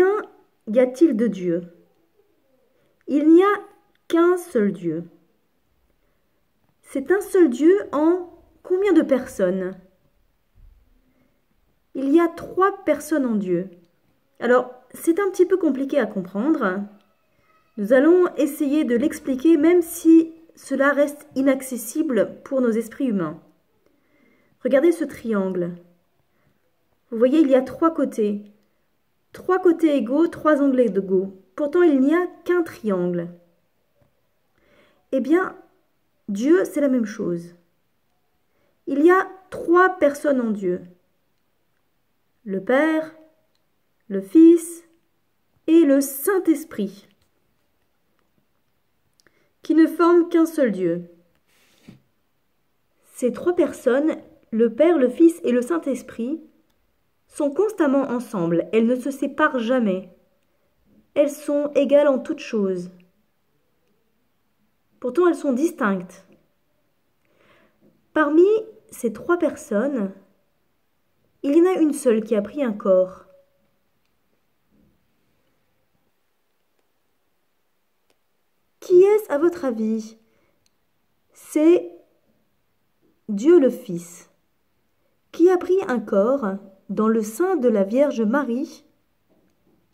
Combien y a-t-il de dieux? Il n'y a qu'un seul Dieu. C'est un seul Dieu en combien de personnes? Il y a 3 personnes en Dieu. Alors, c'est un petit peu compliqué à comprendre. Nous allons essayer de l'expliquer même si cela reste inaccessible pour nos esprits humains. Regardez ce triangle. Vous voyez, il y a 3 côtés. 3 côtés égaux, 3 angles égaux. Pourtant, il n'y a qu'un triangle. Eh bien, Dieu, c'est la même chose. Il y a 3 personnes en Dieu. Le Père, le Fils et le Saint-Esprit, qui ne forment qu'un seul Dieu. Ces 3 personnes, le Père, le Fils et le Saint-Esprit, sont constamment ensemble. Elles ne se séparent jamais. Elles sont égales en toutes choses. Pourtant, elles sont distinctes. Parmi ces 3 personnes, il y en a une seule qui a pris un corps. Qui est-ce à votre avis? C'est Dieu le Fils, qui a pris un corps dans le sein de la Vierge Marie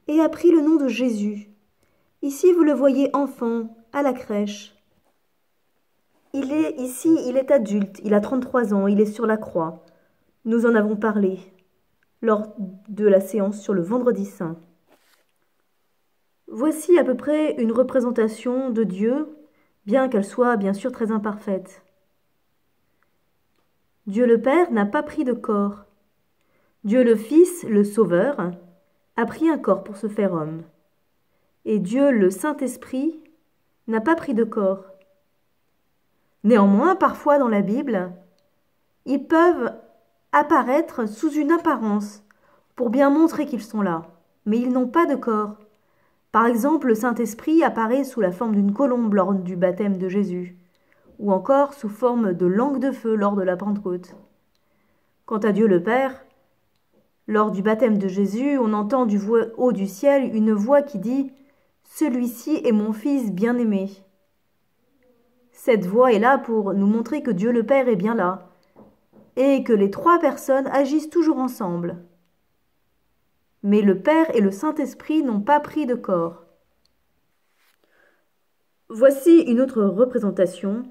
et a pris le nom de Jésus. Ici, vous le voyez enfant, à la crèche. Il est adulte, il a 33 ans, il est sur la croix. Nous en avons parlé lors de la séance sur le Vendredi Saint. Voici à peu près une représentation de Dieu, bien qu'elle soit bien sûr très imparfaite. Dieu le Père n'a pas pris de corps. Dieu le Fils, le Sauveur, a pris un corps pour se faire homme. Et Dieu le Saint-Esprit n'a pas pris de corps. Néanmoins, parfois dans la Bible, ils peuvent apparaître sous une apparence pour bien montrer qu'ils sont là, mais ils n'ont pas de corps. Par exemple, le Saint-Esprit apparaît sous la forme d'une colombe lors du baptême de Jésus, ou encore sous forme de langue de feu lors de la Pentecôte. Quant à Dieu le Père, lors du baptême de Jésus, on entend du haut du ciel une voix qui dit « Celui-ci est mon Fils bien-aimé ». Cette voix est là pour nous montrer que Dieu le Père est bien là, et que les 3 personnes agissent toujours ensemble. Mais le Père et le Saint-Esprit n'ont pas pris de corps. Voici une autre représentation,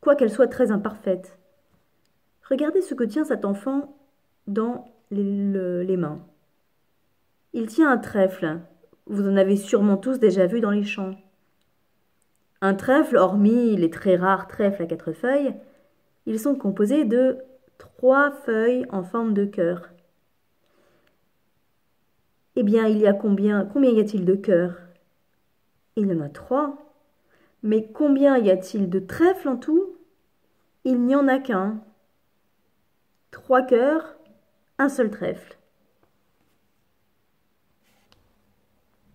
quoiqu'elle soit très imparfaite. Regardez ce que tient cet enfant dans les mains. Il tient un trèfle. Vous en avez sûrement tous déjà vu dans les champs. Un trèfle, hormis les très rares trèfles à 4 feuilles, ils sont composés de 3 feuilles en forme de cœur. Eh bien, il y a combien y a-t-il de cœurs? Il y en a 3. Mais combien y a-t-il de trèfles en tout? Il n'y en a qu'un. 3 cœurs, un seul trèfle.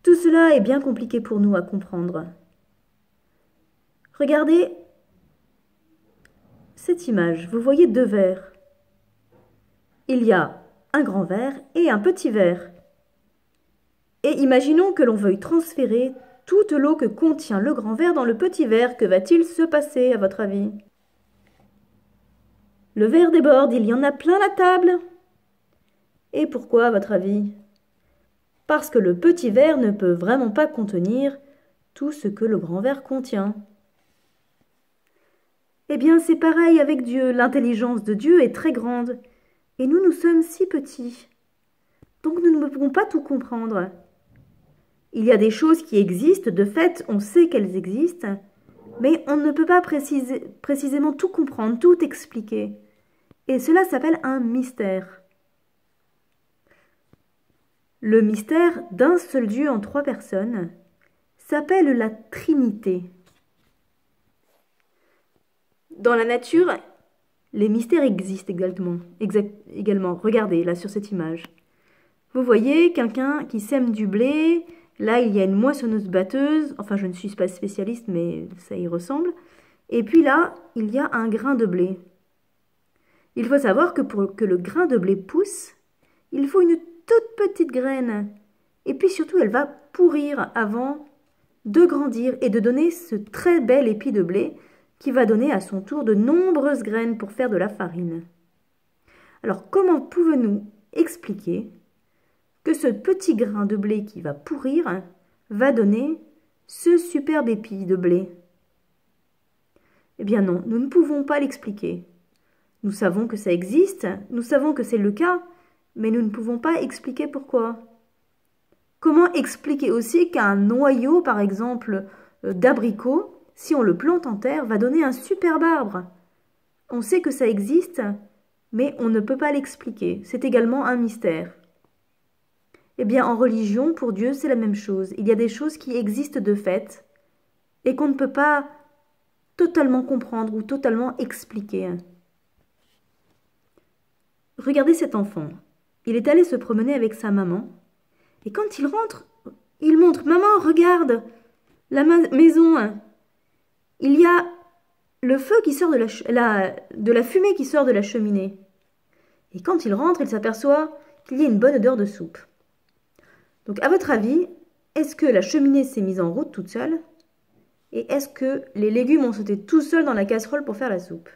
Tout cela est bien compliqué pour nous à comprendre. Regardez cette image. Vous voyez 2 verres. Il y a un grand verre et un petit verre. Et imaginons que l'on veuille transférer toute l'eau que contient le grand verre dans le petit verre. Que va-t-il se passer, à votre avis? Le verre déborde, il y en a plein la table. Et pourquoi, à votre avis? Parce que le petit verre ne peut vraiment pas contenir tout ce que le grand verre contient. Eh bien, c'est pareil avec Dieu. L'intelligence de Dieu est très grande. Et nous, nous sommes si petits. Donc, nous ne pouvons pas tout comprendre. Il y a des choses qui existent, de fait, on sait qu'elles existent, mais on ne peut pas précisément tout comprendre, tout expliquer. Et cela s'appelle un mystère. Le mystère d'un seul Dieu en 3 personnes s'appelle la Trinité. Dans la nature, les mystères existent également. Regardez, là, sur cette image. Vous voyez quelqu'un qui sème du blé. Là, il y a une moissonneuse-batteuse. Enfin, je ne suis pas spécialiste, mais ça y ressemble. Et puis là, il y a un grain de blé. Il faut savoir que pour que le grain de blé pousse, il faut une toute petite graine Et puis surtout, elle va pourrir avant de grandir et de donner ce très bel épi de blé qui va donner à son tour de nombreuses graines pour faire de la farine. Alors comment pouvons-nous expliquer que ce petit grain de blé qui va pourrir va donner ce superbe épi de blé? Eh bien non, nous ne pouvons pas l'expliquer. Nous savons que ça existe, nous savons que c'est le cas, mais nous ne pouvons pas expliquer pourquoi. Comment expliquer aussi qu'un noyau, par exemple, d'abricot, si on le plante en terre, va donner un superbe arbre? On sait que ça existe, mais on ne peut pas l'expliquer. C'est également un mystère. Eh bien, en religion, pour Dieu, c'est la même chose. Il y a des choses qui existent de fait et qu'on ne peut pas totalement comprendre ou totalement expliquer. Regardez cet enfant. Il est allé se promener avec sa maman. Et quand il rentre, il montre « Maman, regarde la maison. Il y a le feu qui sort de la fumée qui sort de la cheminée. » Et quand il rentre, il s'aperçoit qu'il y a une bonne odeur de soupe. Donc, à votre avis, est-ce que la cheminée s'est mise en route toute seule? Et est-ce que les légumes ont sauté tout seuls dans la casserole pour faire la soupe?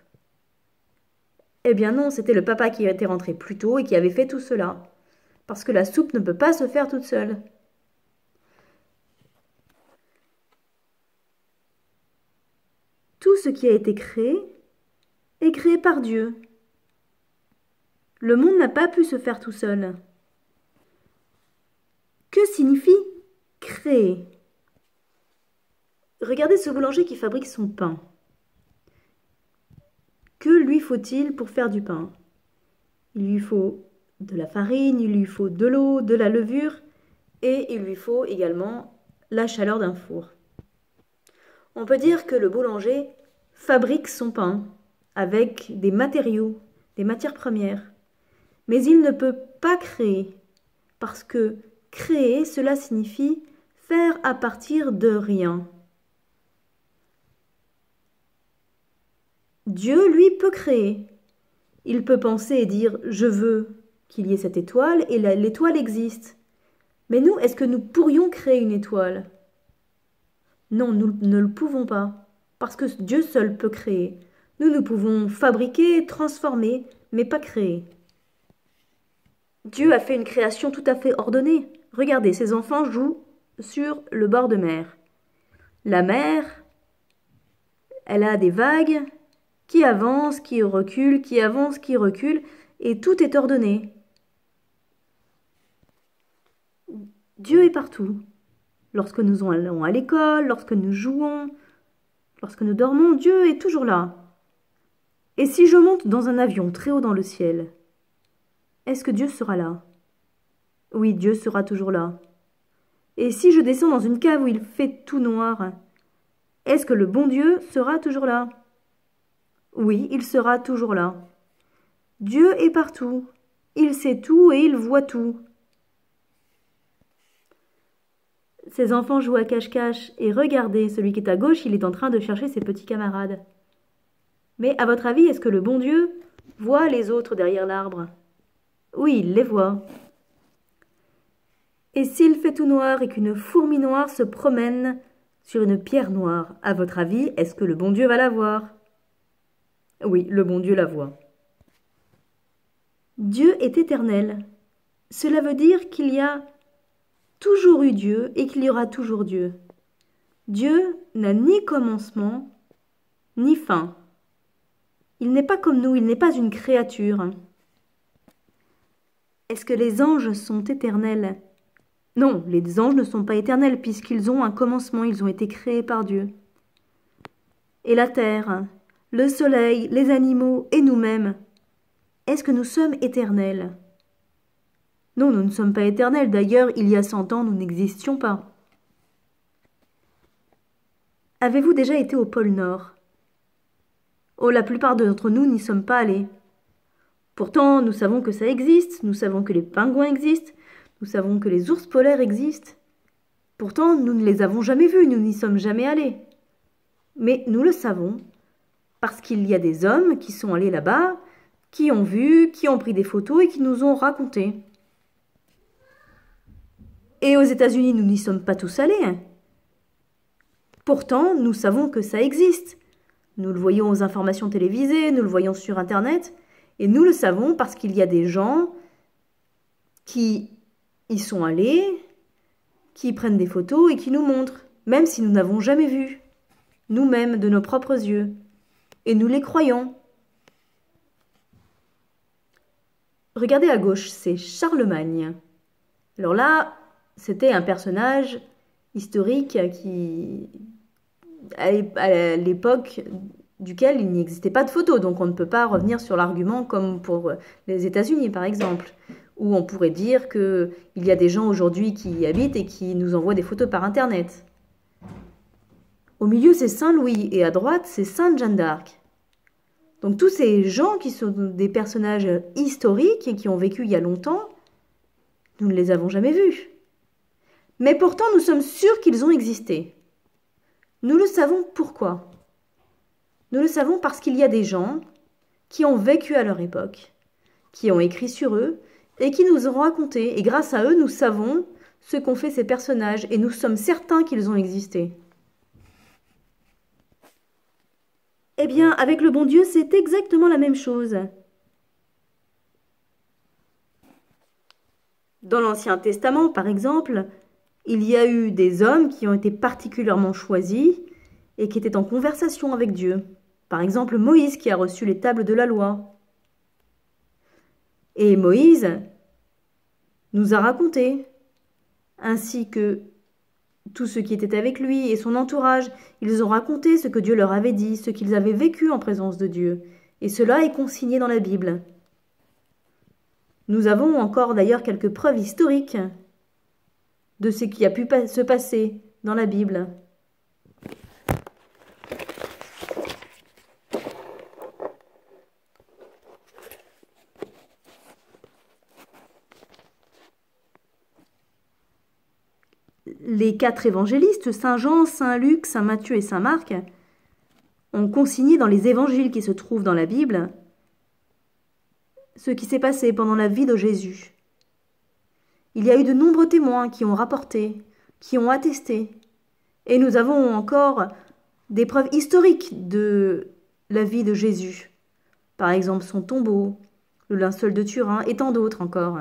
Eh bien non, c'était le papa qui était rentré plus tôt et qui avait fait tout cela. Parce que la soupe ne peut pas se faire toute seule. Tout ce qui a été créé est créé par Dieu. Le monde n'a pas pu se faire tout seul. Que signifie créer? Regardez ce boulanger qui fabrique son pain. Que lui faut-il pour faire du pain? Il lui faut de la farine, il lui faut de l'eau, de la levure et il lui faut également la chaleur d'un four. On peut dire que le boulanger fabrique son pain avec des matériaux, des matières premières. Mais il ne peut pas créer, parce que créer, cela signifie faire à partir de rien. Dieu, lui, peut créer. Il peut penser et dire « je veux qu'il y ait cette étoile » et l'étoile existe. Mais nous, est-ce que nous pourrions créer une étoile? Non, nous ne le pouvons pas, parce que Dieu seul peut créer. Nous pouvons fabriquer, transformer, mais pas créer. Dieu a fait une création tout à fait ordonnée. Regardez, ces enfants jouent sur le bord de mer. La mer, elle a des vagues qui avancent, qui reculent, qui avancent, qui reculent, et tout est ordonné. Dieu est partout. Lorsque nous allons à l'école, lorsque nous jouons, lorsque nous dormons, Dieu est toujours là. Et si je monte dans un avion très haut dans le ciel, est-ce que Dieu sera là? Oui, Dieu sera toujours là. Et si je descends dans une cave où il fait tout noir, est-ce que le bon Dieu sera toujours là? Oui, il sera toujours là. Dieu est partout. Il sait tout et il voit tout. Ces enfants jouent à cache-cache et regardez, celui qui est à gauche, il est en train de chercher ses petits camarades. Mais à votre avis, est-ce que le bon Dieu voit les autres derrière l'arbre? Oui, il les voit. Et s'il fait tout noir et qu'une fourmi noire se promène sur une pierre noire, à votre avis, est-ce que le bon Dieu va la voir? Oui, le bon Dieu la voit. Dieu est éternel. Cela veut dire qu'il y a toujours eu Dieu et qu'il y aura toujours Dieu. Dieu n'a ni commencement, ni fin. Il n'est pas comme nous, il n'est pas une créature. Est-ce que les anges sont éternels? Non, les anges ne sont pas éternels puisqu'ils ont un commencement, ils ont été créés par Dieu. Et la terre, le soleil, les animaux et nous-mêmes, est-ce que nous sommes éternels? Non, nous ne sommes pas éternels. D'ailleurs, il y a 100 ans, nous n'existions pas. Avez-vous déjà été au pôle Nord? Oh, la plupart d'entre nous n'y sommes pas allés. Pourtant, nous savons que ça existe, nous savons que les pingouins existent, nous savons que les ours polaires existent. Pourtant, nous ne les avons jamais vus, nous n'y sommes jamais allés. Mais nous le savons, parce qu'il y a des hommes qui sont allés là-bas, qui ont vu, qui ont pris des photos et qui nous ont raconté. Et aux États-Unis, nous n'y sommes pas tous allés. Pourtant, nous savons que ça existe. Nous le voyons aux informations télévisées, nous le voyons sur Internet, et nous le savons parce qu'il y a des gens qui y sont allés, qui prennent des photos et qui nous montrent, même si nous n'avons jamais vu, nous-mêmes, de nos propres yeux. Et nous les croyons. Regardez à gauche, c'est Charlemagne. Alors là, c'était un personnage historique qui, à l'époque duquel il n'existait pas de photos, donc on ne peut pas revenir sur l'argument comme pour les États-Unis par exemple, où on pourrait dire qu'il y a des gens aujourd'hui qui y habitent et qui nous envoient des photos par Internet. Au milieu, c'est Saint-Louis et à droite, c'est Sainte Jeanne d'Arc. Donc tous ces gens qui sont des personnages historiques et qui ont vécu il y a longtemps, nous ne les avons jamais vus. Mais pourtant, nous sommes sûrs qu'ils ont existé. Nous le savons pourquoi. Nous le savons parce qu'il y a des gens qui ont vécu à leur époque, qui ont écrit sur eux et qui nous ont raconté. Et grâce à eux, nous savons ce qu'ont fait ces personnages et nous sommes certains qu'ils ont existé. Eh bien, avec le bon Dieu, c'est exactement la même chose. Dans l'Ancien Testament, par exemple, il y a eu des hommes qui ont été particulièrement choisis et qui étaient en conversation avec Dieu. Par exemple, Moïse qui a reçu les tables de la loi. Et Moïse nous a raconté, ainsi que tous ceux qui étaient avec lui et son entourage, ils ont raconté ce que Dieu leur avait dit, ce qu'ils avaient vécu en présence de Dieu. Et cela est consigné dans la Bible. Nous avons encore d'ailleurs quelques preuves historiques de ce qui a pu se passer dans la Bible. Les 4 évangélistes, Saint Jean, Saint Luc, Saint Matthieu et Saint Marc, ont consigné dans les évangiles qui se trouvent dans la Bible ce qui s'est passé pendant la vie de Jésus. Il y a eu de nombreux témoins qui ont rapporté, qui ont attesté. Et nous avons encore des preuves historiques de la vie de Jésus. Par exemple, son tombeau, le linceul de Turin et tant d'autres encore.